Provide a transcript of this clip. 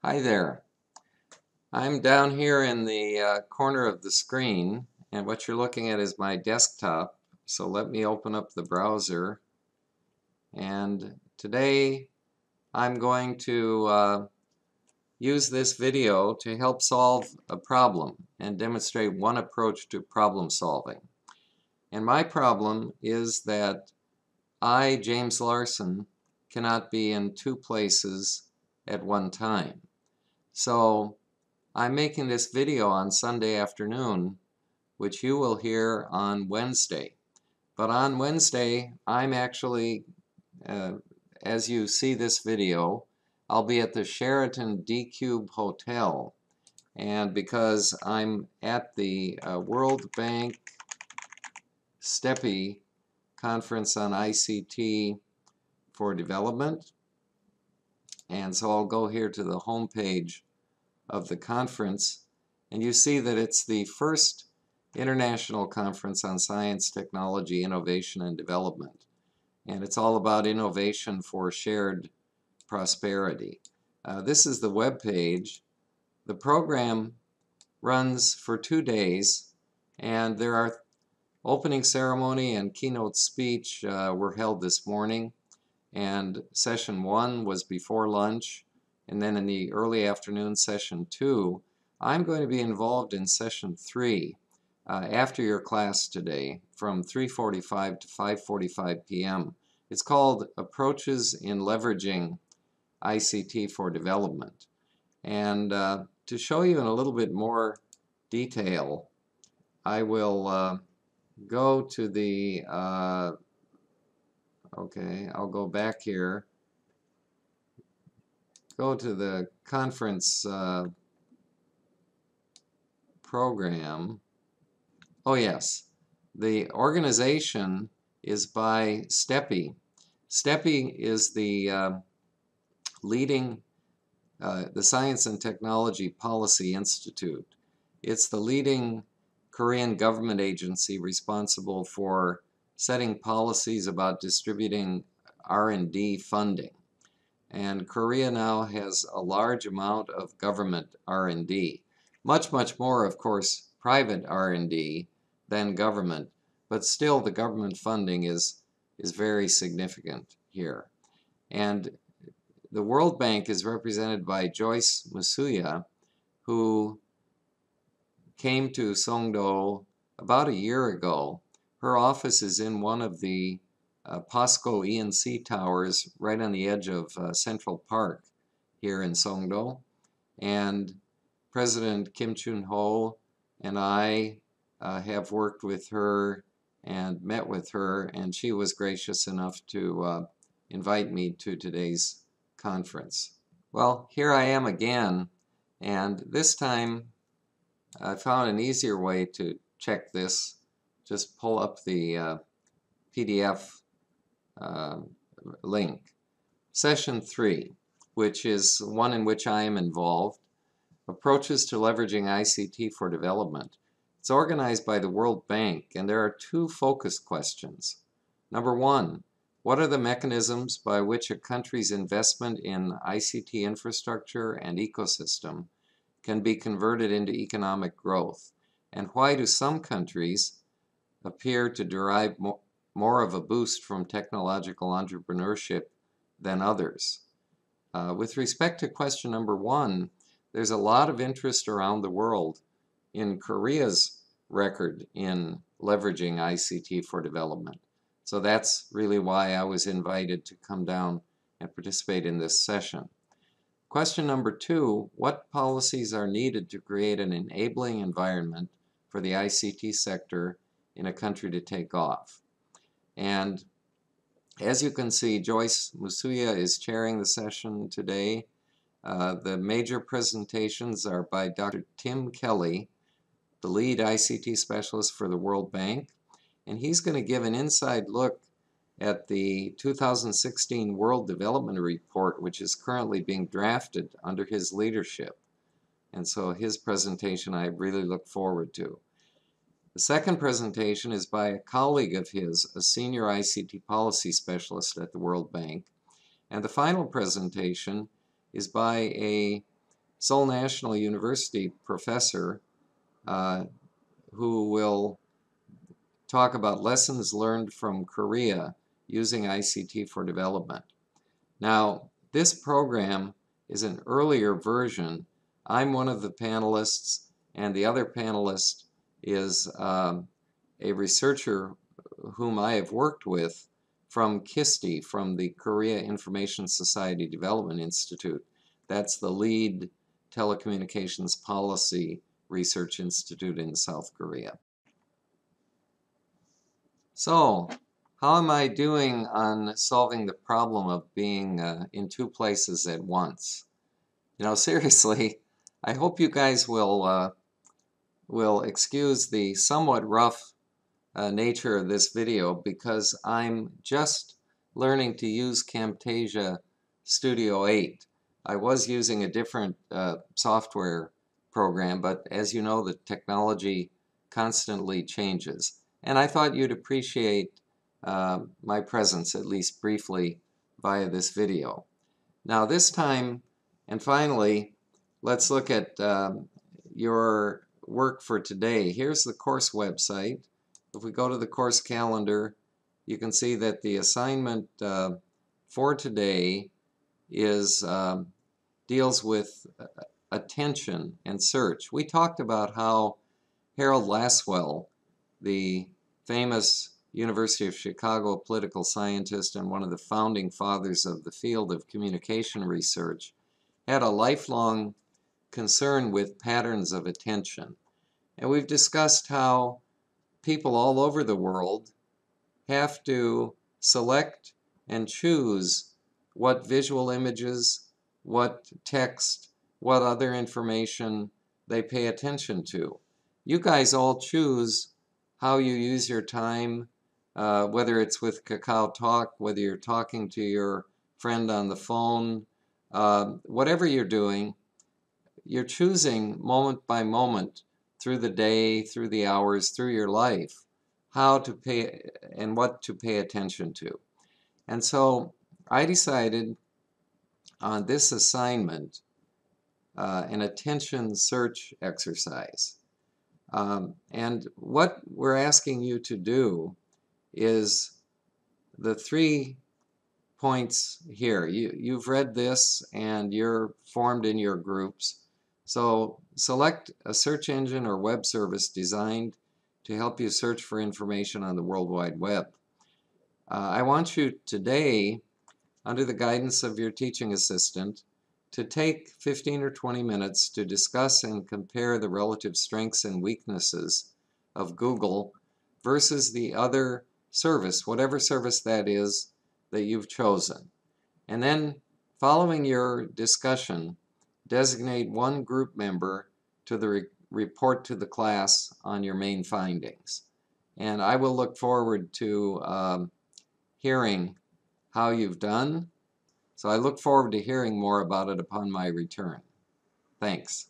Hi there. I'm down here in the corner of the screen, and what you're looking at is my desktop. So let me open up the browser. And today I'm going to use this video to help solve a problem and demonstrate one approach to problem solving. And my problem is that I, James Larson, cannot be in two places at one time. So I'm making this video on Sunday afternoon, which you will hear on Wednesday. But on Wednesday, I'm actually, as you see this video, I'll be at the Sheraton D-Cube Hotel. And because I'm at the World Bank STEPI Conference on ICT for Development, and so I'll go here to the home page of the conference, and you see that it's the first International Conference on Science, Technology, Innovation, and Development. And it's all about innovation for shared prosperity. This is the web page. The program runs for 2 days, and there are opening ceremony and keynote speech were held this morning, and session 1 was before lunch, and then in the early afternoon, session 2. I'm going to be involved in session 3 after your class today from 3:45 to 5:45 p.m. It's called Approaches in Leveraging ICT for Development. And to show you in a little bit more detail, I will go to the, okay, I'll go back here, go to the conference program. Oh yes, the organization is by STEPI. STEPI is the leading, the Science and Technology Policy Institute. It's the leading Korean government agency responsible for setting policies about distributing R&D funding. And Korea now has a large amount of government R&D. Much more, of course, private R&D than government, but still the government funding is very significant here. And the World Bank is represented by Joyce Masuya, who came to Songdo about a year ago. Her office is in one of the POSCO ENC towers right on the edge of Central Park here in Songdo. And President Kim Chun-ho and I have worked with her and met with her, and she was gracious enough to invite me to today's conference. Well, here I am again, and this time I found an easier way to check this. Just pull up the PDF link. Session 3, which is one in which I am involved, Approaches to Leveraging ICT for Development. It's organized by the World Bank, and there are 2 focus questions. Number 1, what are the mechanisms by which a country's investment in ICT infrastructure and ecosystem can be converted into economic growth? And why do some countries appear to derive more of a boost from technological entrepreneurship than others? With respect to question number 1, there's a lot of interest around the world in Korea's record in leveraging ICT for development. So that's really why I was invited to come down and participate in this session. Question number 2, what policies are needed to create an enabling environment for the ICT sector in a country to take off? And as you can see, Joyce Masuya is chairing the session today. The major presentations are by Dr. Tim Kelly, the lead ICT specialist for the World Bank, and he's going to give an inside look at the 2016 World Development Report, which is currently being drafted under his leadership. And so his presentation I really look forward to. The second presentation is by a colleague of his, a senior ICT policy specialist at the World Bank. And the final presentation is by a Seoul National University professor who will talk about lessons learned from Korea using ICT for development. Now, this program is an earlier version. I'm one of the panelists, and the other panelist is a researcher whom I have worked with from KISTI, from the Korea Information Society Development Institute. That's the lead telecommunications policy research institute in South Korea. So, how am I doing on solving the problem of being in two places at once? You know, seriously, I hope you guys will excuse the somewhat rough nature of this video, because I'm just learning to use Camtasia Studio 8. I was using a different software program, but as you know, the technology constantly changes. And I thought you'd appreciate my presence, at least briefly, via this video. Now this time, and finally, let's look at your work for today. Here's the course website. If we go to the course calendar, you can see that the assignment for today is deals with attention and search. We talked about how Harold Lasswell, the famous University of Chicago political scientist and one of the founding fathers of the field of communication research, had a lifelong concern with patterns of attention. And we've discussed how people all over the world have to select and choose what visual images, what text, what other information they pay attention to. You guys all choose how you use your time, whether it's with Kakao Talk, whether you're talking to your friend on the phone, whatever you're doing, you're choosing moment by moment through the day, through the hours, through your life, how to pay and what to pay attention to. And so I decided on this assignment, an attention search exercise. And what we're asking you to do is the 3 points here. You've read this and you're formed in your groups. So select a search engine or web service designed to help you search for information on the World Wide Web. I want you today, under the guidance of your teaching assistant, to take 15 or 20 minutes to discuss and compare the relative strengths and weaknesses of Google versus the other service, whatever service that is that you've chosen. And then, following your discussion, designate one group member to report to the class on your main findings. And I will look forward to hearing how you've done. So I look forward to hearing more about it upon my return. Thanks.